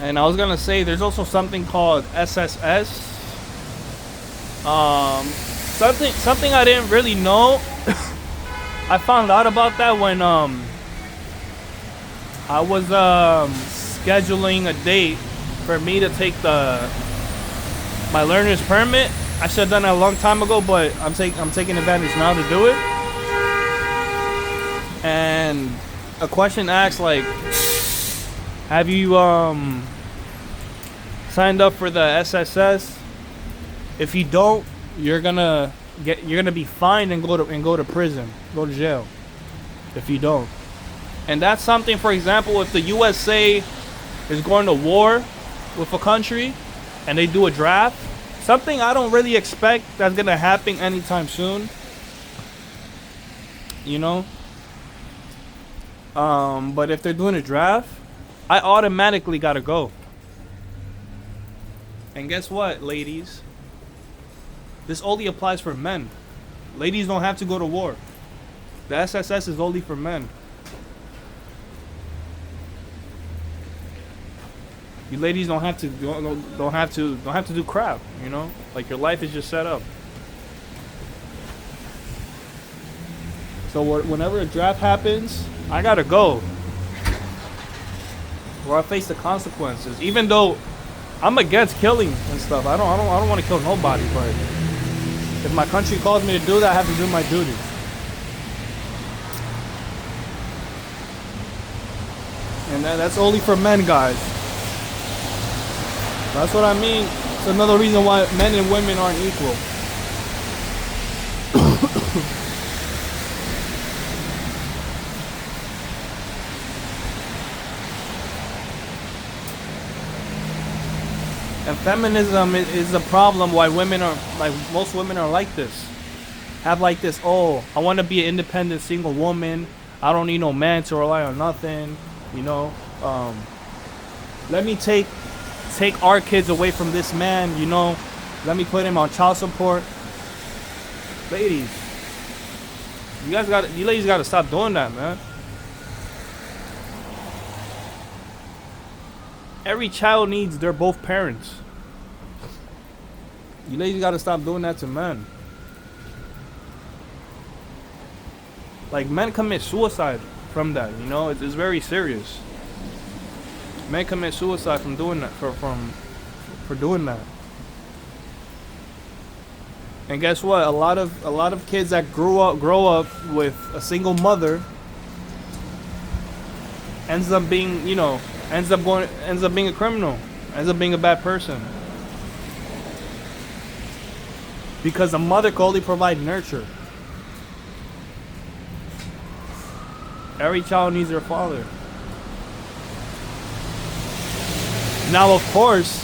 And I was gonna say there's also something called SSS. Something I didn't really know. I found out about that when I was scheduling a date for me to take the my learner's permit. I should have done it a long time ago, but I'm taking advantage now to do it. And a question asked like, have you signed up for the SSS? If you don't, you're gonna be fined and go to prison, go to jail. If you don't, and that's something. For example, if the USA is going to war with a country and they do a draft, something I don't really expect that's gonna happen anytime soon. You know. But if they're doing a draft, I automatically gotta go. And guess what, ladies? This only applies for men. Ladies don't have to go to war. The SSS is only for men. You ladies don't have to do crap. You know, like your life is just set up. So whenever a draft happens, I gotta go, or I face the consequences. Even though I'm against killing and stuff, I don't want to kill nobody. But if my country calls me to do that, I have to do my duty. And that's only for men, guys. That's what I mean. It's another reason why men and women aren't equal. And feminism is a problem why women are, like most women are like this. Have like this, oh, I want to be an independent single woman. I don't need no man to rely on nothing. You know, let me take our kids away from this man. You know, let me put him on child support. Ladies, you ladies gotta stop doing that, man. Every child needs their both parents. You ladies gotta stop doing that to men. Like, men commit suicide from that, you know? It's very serious. Men commit suicide from doing that, for doing that. And guess what? A lot of kids that grow up with a single mother ends up being, you know, ends up being a criminal, ends up being a bad person. Because the mother can only provide nurture. Every child needs their father. Now, of course,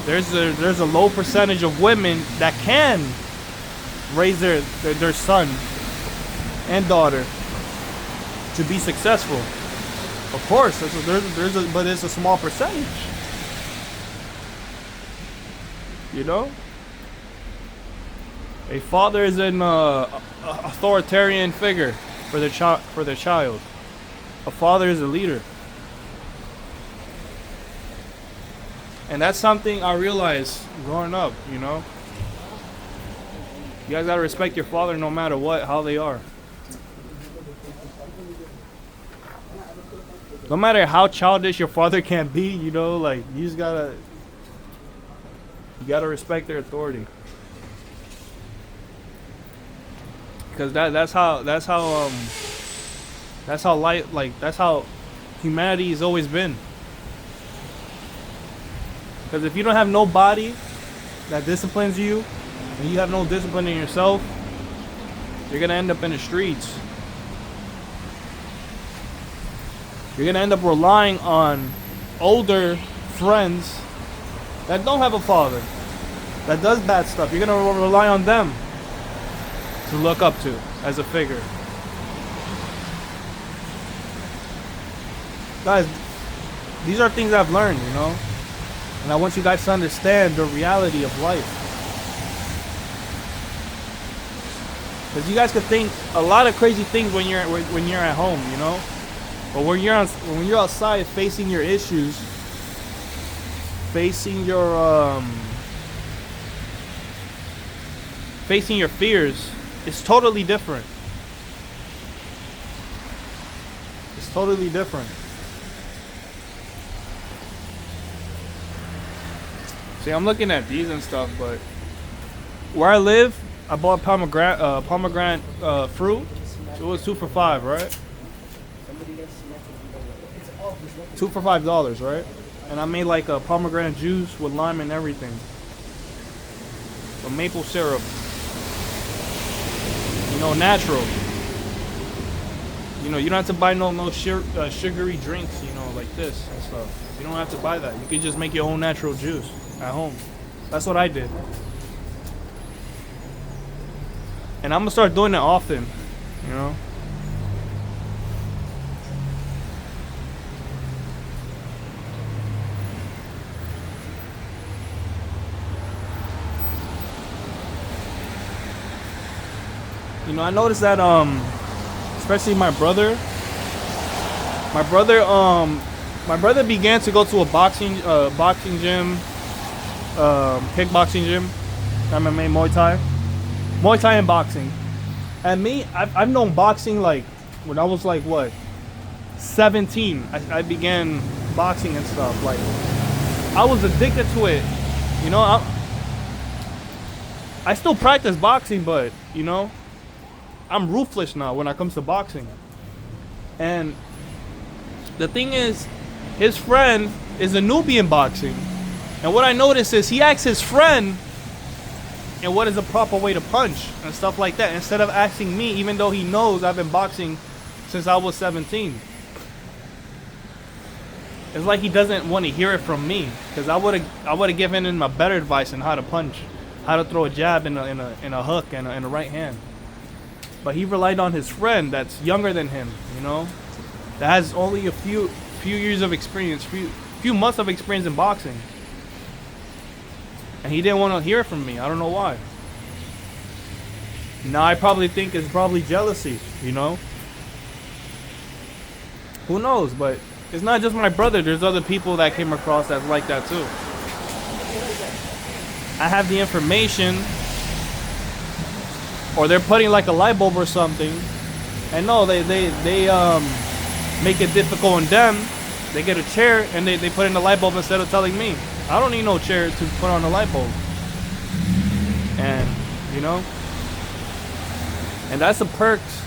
there's a low percentage of women that can raise their son and daughter to be successful. Of course, but it's a small percentage. You know, a father is an authoritarian figure for their child. A father is a leader, and that's something I realized growing up. You know, you guys gotta respect your father no matter what, how they are. No matter how childish your father can be, you know, like you gotta respect their authority. Because that's how life, like that's how humanity has always been. Because if you don't have nobody that disciplines you, and you have no discipline in yourself, you're gonna end up in the streets. You're gonna end up relying on older friends that don't have a father, that does bad stuff. You're gonna rely on them to look up to as a figure. Guys, these are things I've learned, you know, and I want you guys to understand the reality of life. Because you guys could think a lot of crazy things when you're at home, you know. But when you're outside facing your issues, facing your fears is totally different. It's totally different. See, I'm looking at these and stuff, but where I live, I bought pomegranate fruit. It was 2 for $5, right? 2 for $5, right? And I made like a pomegranate juice with lime and everything, with maple syrup. You know, natural. You know, you don't have to buy no sugary drinks. You know, like this and stuff. You don't have to buy that. You can just make your own natural juice at home. That's what I did. And I'm gonna start doing it often, you know. You know, I noticed that especially my brother began to go to a boxing gym, kickboxing gym, MMA, Muay Thai and boxing. And me, I've known boxing like when I was like what, 17. I began boxing and stuff. Like I was addicted to it. You know, I still practice boxing, but you know, I'm ruthless now when it comes to boxing. And the thing is, his friend is a newbie in boxing. And what I noticed is he asks his friend, and what is the proper way to punch and stuff like that, instead of asking me, even though he knows I've been boxing since I was 17. It's like he doesn't want to hear it from me, because I would have given him a better advice on how to punch, how to throw a jab in a hook and a right hand. But he relied on his friend that's younger than him, you know, that has only a few years of experience, few months of experience in boxing. And he didn't want to hear it from me. I don't know why. Now I probably think it's probably jealousy, you know. Who knows? But it's not just my brother. There's other people that came across that's like that too. I have the information, or they're putting like a light bulb or something, and no, they make it difficult on them. They get a chair and they put in the light bulb instead of telling me. I don't need no chair to put on a light bulb. And you know, and that's the perks.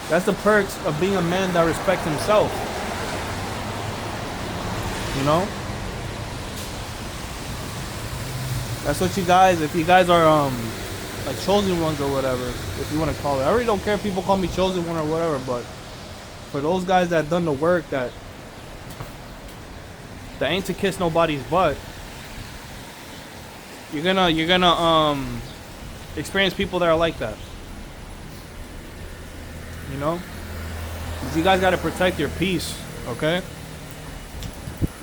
That's the perks of being a man that respects himself. You know? That's what you guys, if you guys are like chosen ones or whatever, if you want to call it. I really don't care if people call me chosen one or whatever, but for those guys that done the work, that ain't to kiss nobody's butt, you're gonna experience people that are like that. You know? You guys gotta protect your peace, okay?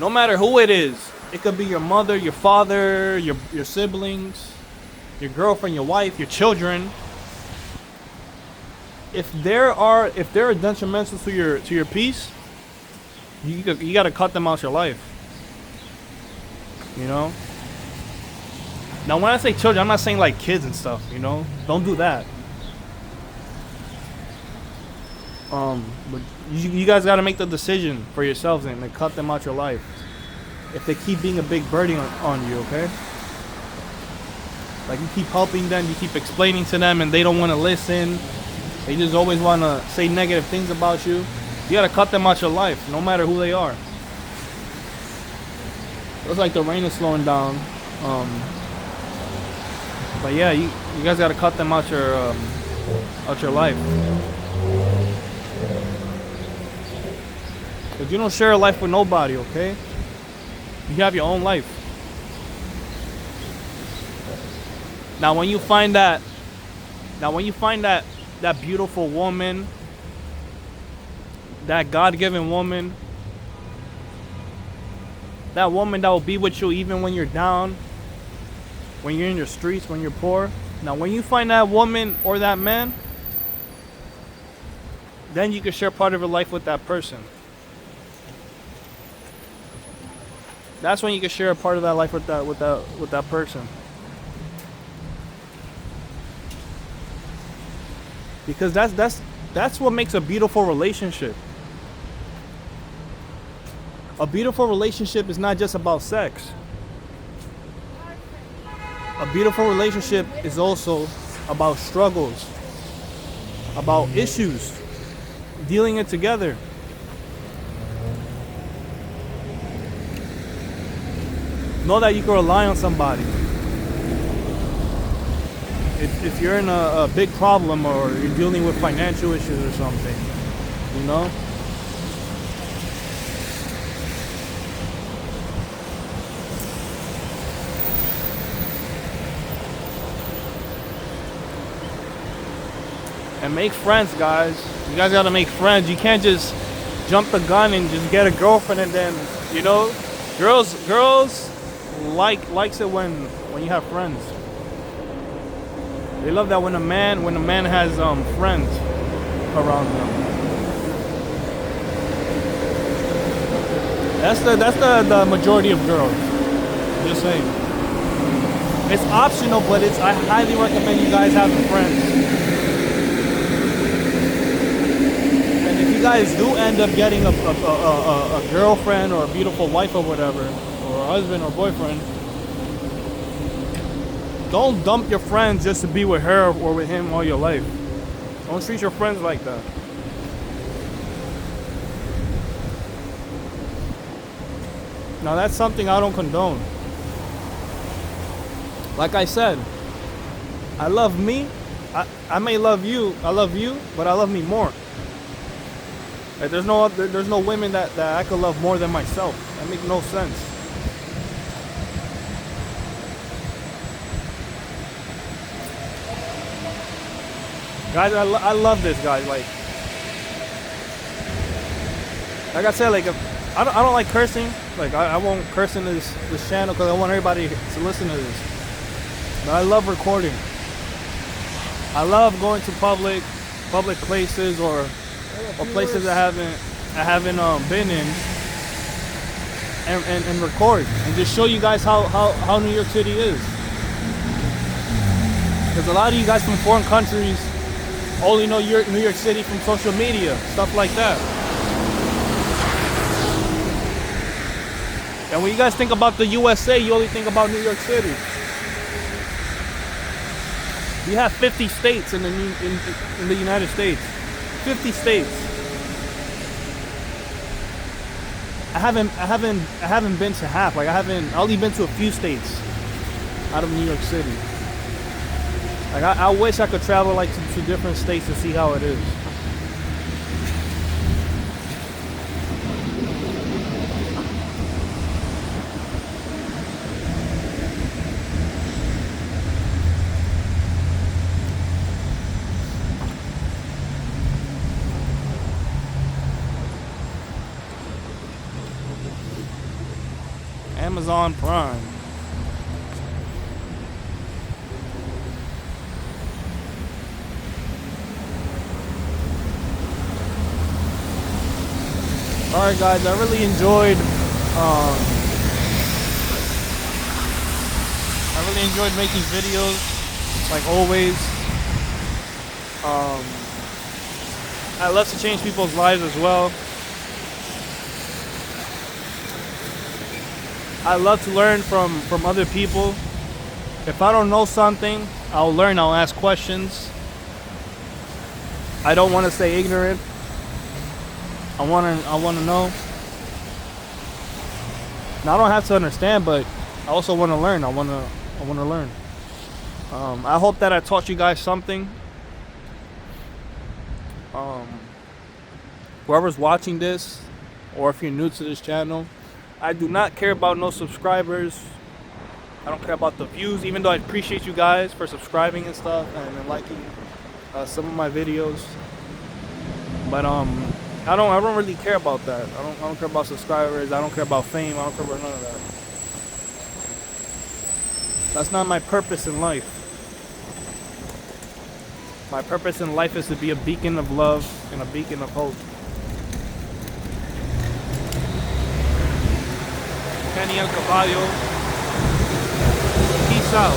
No matter who it is. It could be your mother, your father, your siblings, your girlfriend, your wife, your children. If they're detrimental to your peace, you gotta cut them out your life. You know? Now when I say children, I'm not saying like kids and stuff, you know? Don't do that. But you guys gotta make the decision for yourselves and cut them out your life. If they keep being a big burden on you, okay? Like you keep helping them, you keep explaining to them, and they don't want to listen. They just always want to say negative things about you. You gotta cut them out your life, no matter who they are. Looks like the rain is slowing down. But yeah, you guys gotta cut them out your life. Cause you don't share a life with nobody, okay? You have your own life. Now when you find that beautiful woman, that God-given woman, that woman that will be with you even when you're down, when you're in your streets, when you're poor. Now when you find that woman or that man, then you can share part of your life with that person. That's when you can share a part of that life with that person. Because that's what makes a beautiful relationship. A beautiful relationship is not just about sex. A beautiful relationship is also about struggles, about issues, dealing it together. Know that you can rely on somebody. If you're in a big problem or you're dealing with financial issues or something, you know? And make friends, guys. You guys gotta make friends. You can't just jump the gun and just get a girlfriend and then, you know, girls likes it when you have friends. They love that when a man has friends around them. That's the majority of girls. Just saying. It's optional, but I highly recommend you guys having friends. And if you guys do end up getting a girlfriend or a beautiful wife or whatever, or a husband or boyfriend, don't dump your friends just to be with her or with him all your life. Don't treat your friends like that. Now that's something I don't condone. Like I said, I love me. I may love you. I love you, but I love me more. Like there's no women that I could love more than myself. That makes no sense. Guys, I love this, guys. Like I said, like I don't like cursing. Like I won't curse in this channel because I want everybody to listen to this. But I love recording. I love going to public places or places I haven't been in and record and just show you guys how New York City is. Because a lot of you guys from foreign countries only know New York City from social media, stuff like that. And when you guys think about the USA, you only think about New York City. We have 50 states in the United States. 50 states. I haven't been to half. Like I only been to a few states out of New York City. Like I wish I could travel like to different states to see how it is. Amazon Prime. Alright guys, I really enjoyed making videos, like always. I love to change people's lives as well. I love to learn from other people. If I don't know something, I'll learn, I'll ask questions. I don't want to stay ignorant. I want to know. Now, I don't have to understand, but I also want to learn. I want to learn. I hope that I taught you guys something. Whoever's watching this, or if you're new to this channel, I do not care about no subscribers. I don't care about the views, even though I appreciate you guys for subscribing and stuff and liking some of my videos. But I don't really care about that. I don't care about subscribers. I don't care about fame. I don't care about none of that. That's not my purpose in life. My purpose in life is to be a beacon of love and a beacon of hope. Kenny El Caballo. Peace out.